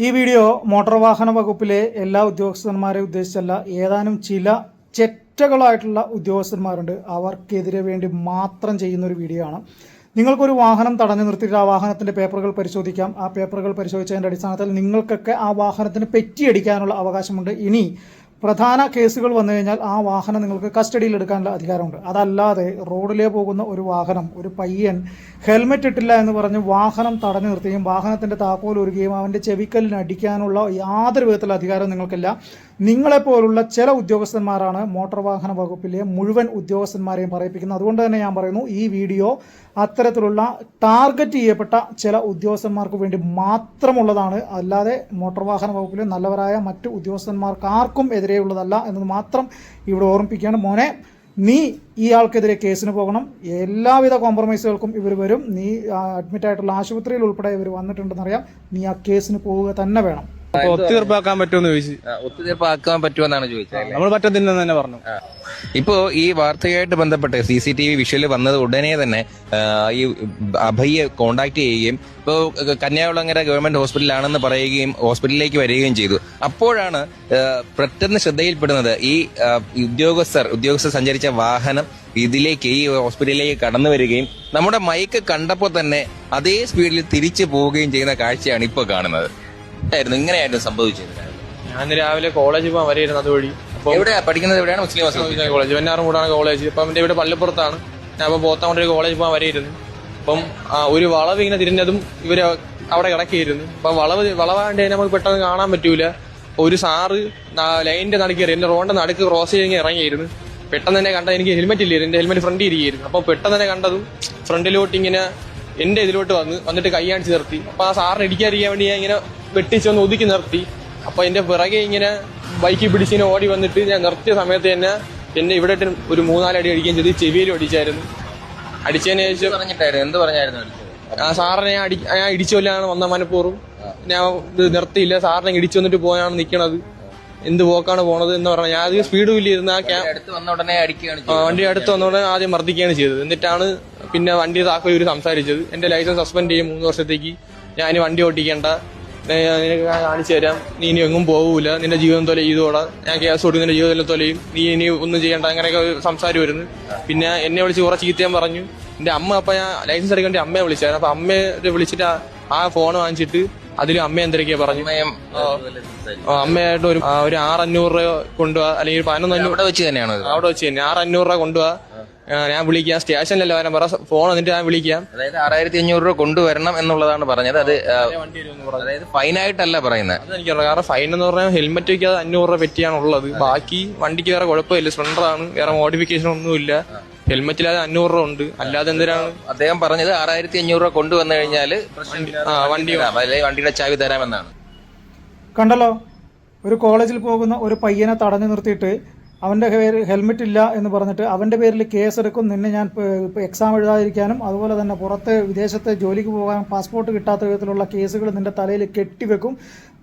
ഈ video motor വാഹന വകുപ്പിലെ എല്ലാ ഉദ്യോഗസ്ഥന്മാരെ ഉദ്ദേശിച്ചല്ല. ഏതാനും ചില ചെറ്റകളായിട്ടുള്ള ഉദ്യോഗസ്ഥന്മാരുണ്ട്, അവർക്കെതിരെ വേണ്ടി മാത്രം ചെയ്യുന്ന ഒരു വീഡിയോ ആണ്. നിങ്ങൾക്കൊരു വാഹനം തടഞ്ഞു നിർത്തിയിട്ട് ആ വാഹനത്തിൻ്റെ പേപ്പറുകൾ പരിശോധിക്കാം. ആ പേപ്പറുകൾ പരിശോധിച്ചതിൻ്റെ അടിസ്ഥാനത്തിൽ നിങ്ങൾക്കൊക്കെ ആ വാഹനത്തിന് പെറ്റിയടിക്കാനുള്ള അവകാശമുണ്ട്. ഇനി പ്രധാന കേസുകൾ വന്നു കഴിഞ്ഞാൽ ആ വാഹനം നിങ്ങൾക്ക് കസ്റ്റഡിയിൽ എടുക്കാനുള്ള അധികാരമുണ്ട്. അതല്ലാതെ റോഡിലേ പോകുന്ന ഒരു വാഹനം, ഒരു പയ്യൻ ഹെൽമെറ്റ് ഇട്ടില്ല എന്ന് പറഞ്ഞ് വാഹനം തടഞ്ഞു നിർത്തുകയും വാഹനത്തിൻ്റെ താക്കോൽ ഒരുക്കുകയും അവൻ്റെ ചെവിക്കല്ലിന് അടിക്കാനുള്ള യാതൊരു വിധത്തിലുള്ള അധികാരവും നിങ്ങൾക്കില്ല. നിങ്ങളെപ്പോലുള്ള ചില ഉദ്യോഗസ്ഥന്മാരാണ് മോട്ടോർ വാഹന വകുപ്പിലെ മുഴുവൻ ഉദ്യോഗസ്ഥന്മാരെയും പറയിപ്പിക്കുന്നത്. അതുകൊണ്ട് തന്നെ ഞാൻ പറയുന്നു, ഈ വീഡിയോ അത്തരത്തിലുള്ള ടാർഗറ്റ് ചെയ്യപ്പെട്ട ചില ഉദ്യോഗസ്ഥന്മാർക്ക് വേണ്ടി മാത്രമുള്ളതാണ്. അല്ലാതെ മോട്ടോർ വാഹന വകുപ്പിലെ നല്ലവരായ മറ്റ് ഉദ്യോഗസ്ഥന്മാർക്ക് ആർക്കും എതിരെയുള്ളതല്ല എന്നത് മാത്രം ഇവിടെ ഓർമ്മിപ്പിക്കുകയാണ്. മോനെ, നീ ഈ ആൾക്കെതിരെ കേസിന് പോകണം. എല്ലാവിധ കോംപ്രമൈസുകൾക്കും ഇവർ വരും. നീ അഡ്മിറ്റായിട്ടുള്ള ആശുപത്രിയിൽ ഉൾപ്പെടെ ഇവർ വന്നിട്ടുണ്ടെന്നറിയാം. നീ ആ കേസിന് പോവുക തന്നെ വേണം. ഒത്തുതീർപ്പാക്കാൻ പറ്റുമെന്ന് ചോദിച്ചു. ഒത്തുതീർപ്പാക്കാൻ പറ്റുമെന്നാണ് ചോദിച്ചത്. നമ്മൾ പറ്റത്തില്ലെന്ന് തന്നെ പറഞ്ഞു. ഇപ്പോ ഈ വാർത്തയായിട്ട് ബന്ധപ്പെട്ട് CCTV വിഷ്വല് വന്നത് ഉടനെ തന്നെ ഈ അഭയെ കോണ്ടാക്ട് ചെയ്യുകയും ഇപ്പോൾ കന്യാകുളങ്ങര ഗവൺമെന്റ് ഹോസ്പിറ്റലാണെന്ന് പറയുകയും ഹോസ്പിറ്റലിലേക്ക് വരികയും ചെയ്തു. അപ്പോഴാണ് പെട്ടെന്ന് ശ്രദ്ധയിൽപ്പെടുന്നത് ഈ ഉദ്യോഗസ്ഥർ സഞ്ചരിച്ച വാഹനം ഇതിലേക്ക്, ഈ ഹോസ്പിറ്റലിലേക്ക് കടന്നു വരികയും നമ്മുടെ മൈക്ക് കണ്ടപ്പോൾ തന്നെ അതേ സ്പീഡിൽ തിരിച്ചു പോവുകയും ചെയ്യുന്ന കാഴ്ചയാണ് ഇപ്പോൾ കാണുന്നത്. ഇങ്ങനെയായിരുന്നു സംഭവിച്ചത്. ഞാൻ രാവിലെ കോളേജിൽ പോകാൻ വരെയായിരുന്നു അതുവഴി. എവിടെയാ പഠിക്കുന്നത്? എവിടെയാണ്? മുസ്ലിം കോളേജ്, വെഞ്ഞാറമൂടാണ് കോളേജ്. അപ്പം എന്റെ ഇവിടെ പള്ളിപ്പുറത്താണ്. ഞാൻ അപ്പോൾ പോത്താങ്കൊണ്ടൊരു കോളേജിൽ പോകാൻ വരെയായിരുന്നു. അപ്പം ഒരു വളവ് ഇങ്ങനെ തിരിഞ്ഞതും ഇവര് അവിടെ കിടക്കിയിരുന്നു. അപ്പൊ വളവാണ്ട് നമുക്ക് പെട്ടെന്ന് കാണാൻ പറ്റൂല. ഒരു സാറ് ലൈനിന്റെ നടുക്കേറി എന്റെ റോഡിന്റെ നടുക്ക് ക്രോസ് ചെയ്ത് ഇറങ്ങിയിരുന്നു. പെട്ടെന്ന് തന്നെ കണ്ടത്, എനിക്ക് ഹെൽമെറ്റ് ഇല്ലായിരുന്നു, എന്റെ ഹെൽമെറ്റ് ഫ്രണ്ടിൽ ഇരിക്കുന്നു. അപ്പൊ പെട്ടെന്ന് തന്നെ കണ്ടതും ഫ്രണ്ടിലോട്ട് ഇങ്ങനെ എന്റെ ഇതിലോട്ട് വന്നിട്ട് കൈ കാണിച്ച് നിർത്തി. അപ്പൊ ആ സാറിന് ഇടിക്കാതിരിക്കാൻ വേണ്ടി ഞാൻ ഇങ്ങനെ വെട്ടിച്ചൊന്ന് ഒതുക്കി നിർത്തി. അപ്പൊ എന്റെ പിറകെ ഇങ്ങനെ ബൈക്കിൽ പിടിച്ചിങ്ങനെ ഓടി വന്നിട്ട് ഞാൻ നിർത്തിയ സമയത്ത് തന്നെ എന്നെ ഇവിടെ ഒരു 3-4 അടി അടിക്കുകയും ചെയ്ത് ചെവിയിലും അടിച്ചായിരുന്നു. അടിച്ചതിന് ശേഷം എന്ത് പറഞ്ഞായിരുന്നു? ആ സാറിനെ ഞാൻ ഇടിച്ചൊല്ലാണ് വന്ന മനഃപൂർവ്വം. ഞാൻ ഇത് നിർത്തിയില്ല, സാറിനെ ഇടിച്ചു വന്നിട്ട് പോയാണ് നിൽക്കണത്. എന്ത് പോക്കാണ് പോണത് എന്ന് പറഞ്ഞാൽ ഞാൻ അധികം സ്പീഡും ഇല്ലായിരുന്നു. ആ വണ്ടി അടുത്ത് വന്ന ഉടനെ ആദ്യം മർദ്ദിക്കുകയാണ് ചെയ്തത്. എന്നിട്ടാണ് പിന്നെ വണ്ടി താക്കോൽ ഇവർ സംസാരിച്ചത്. എന്റെ ലൈസൻസ് സസ്പെൻഡ് ചെയ്യും 3 വർഷത്തേക്ക്, ഞാൻ വണ്ടി ഓടിക്കേണ്ട, നിനക്ക് കാണിച്ചു തരാം, നീ ഇനി എങ്ങും പോകൂല, നിന്റെ ജീവിതം തൊല ചെയ്തോടാ, ഞാൻ കേസ് കൊടുക്കും, നിന്റെ ജീവിതം തൊലയും, നീ ഇനി ഒന്നും ചെയ്യണ്ട, അങ്ങനെയൊക്കെ സംസാരം വരുന്നു. പിന്നെ എന്നെ വിളിച്ച് കുറെ ചീത്തയും പറഞ്ഞു. എന്റെ അമ്മ, അപ്പൊ ഞാൻ ലൈസൻസ് എടുക്കേണ്ട അമ്മയെ വിളിച്ചായിരുന്നു. അപ്പൊ അമ്മയെ വിളിച്ചിട്ട് ആ ഫോൺ വാങ്ങിച്ചിട്ട് അതിൽ അമ്മ എന്തൊക്കെയാ പറഞ്ഞു. അമ്മയായിട്ട് ഒരു 600-500 രൂപ കൊണ്ടുപോവാ, അല്ലെങ്കിൽ 1100 അവിടെ വെച്ച് തന്നെ 600-500 രൂപ കൊണ്ടുപോവാ, ഞാൻ വിളിക്കാം, സ്റ്റേഷനിലല്ല വരാൻ പറ, ഫോൺ എന്നിട്ട് ഞാൻ വിളിക്കാം. അതായത് 6500 രൂപ കൊണ്ടുവരണം എന്നുള്ളതാണ് പറഞ്ഞത്. അത് അതായത് ഫൈനായിട്ടല്ല പറയുന്നത്. അതെനിക്കറിയാം. കാരണം ഫൈൻ എന്ന് പറഞ്ഞാൽ ഹെൽമെറ്റ് വയ്ക്കാതെ 500 രൂപ പറ്റിയാണുള്ളത്. ബാക്കി വണ്ടിക്ക് വേറെ കുഴപ്പമില്ല, സ്പ്ലെൻഡറാണ്, വേറെ മോഡിഫിക്കേഷൻ ഒന്നുമില്ല. ഹെൽമെറ്റില്ലാതെ 500 രൂപ ഉണ്ട്. അല്ലാതെ എന്തിനാണ് അദ്ദേഹം പറഞ്ഞത്? 6500 രൂപ കൊണ്ടുവന്നു കഴിഞ്ഞാല് വണ്ടിയുടെ ചാവി തരാമെന്നാണ്. കണ്ടല്ലോ, ഒരു കോളേജിൽ പോകുന്ന ഒരു പയ്യനെ തടഞ്ഞു നിർത്തിയിട്ട് അവൻ്റെ പേര് ഹെൽമെറ്റ് ഇല്ല എന്ന് പറഞ്ഞിട്ട് അവൻ്റെ പേരിൽ കേസെടുക്കും. നിന്നെ ഞാൻ എക്സാം എഴുതാതിരിക്കാനും അതുപോലെ തന്നെ പുറത്ത് വിദേശത്തെ ജോലിക്ക് പോകാൻ പാസ്പോർട്ട് കിട്ടാത്ത വിധത്തിലുള്ള കേസുകൾ നിൻ്റെ തലയിൽ കെട്ടിവെക്കും.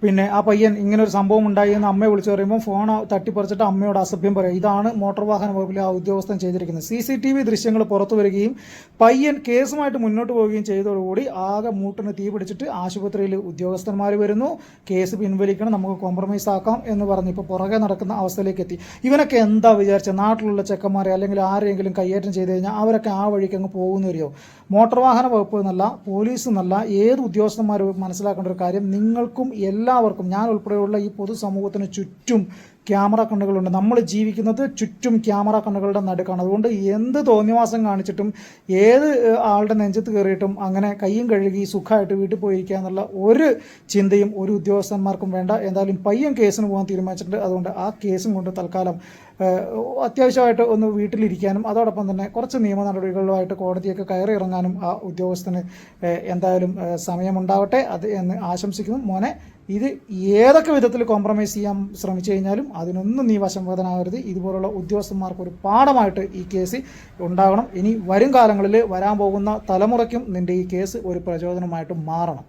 പിന്നെ ആ പയ്യൻ ഇങ്ങനൊരു സംഭവം ഉണ്ടായി എന്ന് അമ്മയെ വിളിച്ചു പറയുമ്പോൾ ഫോൺ തട്ടിപ്പറിച്ചിട്ട് അമ്മയോട് അസഭ്യം പറയും. ഇതാണ് മോട്ടോർ വാഹന വകുപ്പിലെ ആ ഉദ്യോഗസ്ഥൻ ചെയ്തിരിക്കുന്നത്. CCTV ദൃശ്യങ്ങൾ പുറത്തു വരികയും പയ്യൻ കേസുമായിട്ട് മുന്നോട്ട് പോവുകയും ചെയ്തതോടുകൂടി ആകെ മൂട്ടിന് തീ പിടിച്ചിട്ട് ആശുപത്രിയിൽ ഉദ്യോഗസ്ഥന്മാർ വരുന്നു. കേസ് പിൻവലിക്കണം, നമുക്ക് കോംപ്രമൈസ് ആക്കാം എന്ന് പറഞ്ഞ് ഇപ്പോൾ പുറകെ നടക്കുന്ന അവസ്ഥയിലേക്ക് എത്തി. ഇവനൊക്കെ എന്താ വിചാരിച്ചത്? നാട്ടിലുള്ള ചെക്കന്മാരെ അല്ലെങ്കിൽ ആരെങ്കിലും കയ്യേറ്റം ചെയ്ത് കഴിഞ്ഞാൽ അവരൊക്കെ ആ വഴിക്ക് അങ്ങ് പോകുന്നു വരികയോ? മോട്ടോർ വാഹന വകുപ്പ് എന്നല്ല, പോലീസ് എന്നല്ല, ഏത് ഉദ്യോഗസ്ഥന്മാരും മനസ്സിലാക്കേണ്ട ഒരു കാര്യം, നിങ്ങൾക്കും എല്ലാവർക്കും, ഞാൻ ഉൾപ്പെടെയുള്ള ഈ പൊതുസമൂഹത്തിന് ചുറ്റും ക്യാമറ കണ്ണുകളുണ്ട്. നമ്മൾ ജീവിക്കുന്നത് ചുറ്റും ക്യാമറ കണ്ണുകളുടെ നടുക്കാണ്. അതുകൊണ്ട് എന്ത് തോന്നിവാസം കാണിച്ചിട്ടും ഏത് ആളുടെ നെഞ്ചത്ത് കയറിയിട്ടും അങ്ങനെ കയ്യും കഴുകി സുഖമായിട്ട് വീട്ടിൽ പോയിരിക്കുക എന്നുള്ള ഒരു ചിന്തയും ഒരു ഉദ്യോഗസ്ഥന്മാർക്കും വേണ്ട. എന്തായാലും പയ്യൻ കേസിന് പോകാൻ തീരുമാനിച്ചിട്ടുണ്ട്. അതുകൊണ്ട് ആ കേസും കൊണ്ട് തൽക്കാലം അത്യാവശ്യമായിട്ട് ഒന്ന് വീട്ടിലിരിക്കാനും അതോടൊപ്പം തന്നെ കുറച്ച് നിയമ നടപടികളുമായിട്ട് കോടതിയൊക്കെ കയറി ഇറങ്ങാനും ആ ഉദ്യോഗസ്ഥന് എന്തായാലും സമയമുണ്ടാവട്ടെ അത് എന്ന് ആശംസിക്കുന്നു. മോനെ, ഇത് ഏതൊക്കെ വിധത്തിൽ കോംപ്രമൈസ് ചെയ്യാൻ ശ്രമിച്ചു കഴിഞ്ഞാലും അതിനൊന്നും നീ വശംവദനാകരുത്. ഇതുപോലുള്ള ഉദ്യോഗസ്ഥന്മാർക്ക് ഒരു പാഠമായിട്ട് ഈ കേസ് ഉണ്ടാകണം. ഇനി വരും കാലങ്ങളിൽ വരാൻ പോകുന്ന തലമുറയ്ക്കും നിൻ്റെ ഈ കേസ് ഒരു പ്രചോദനമായിട്ട് മാറണം.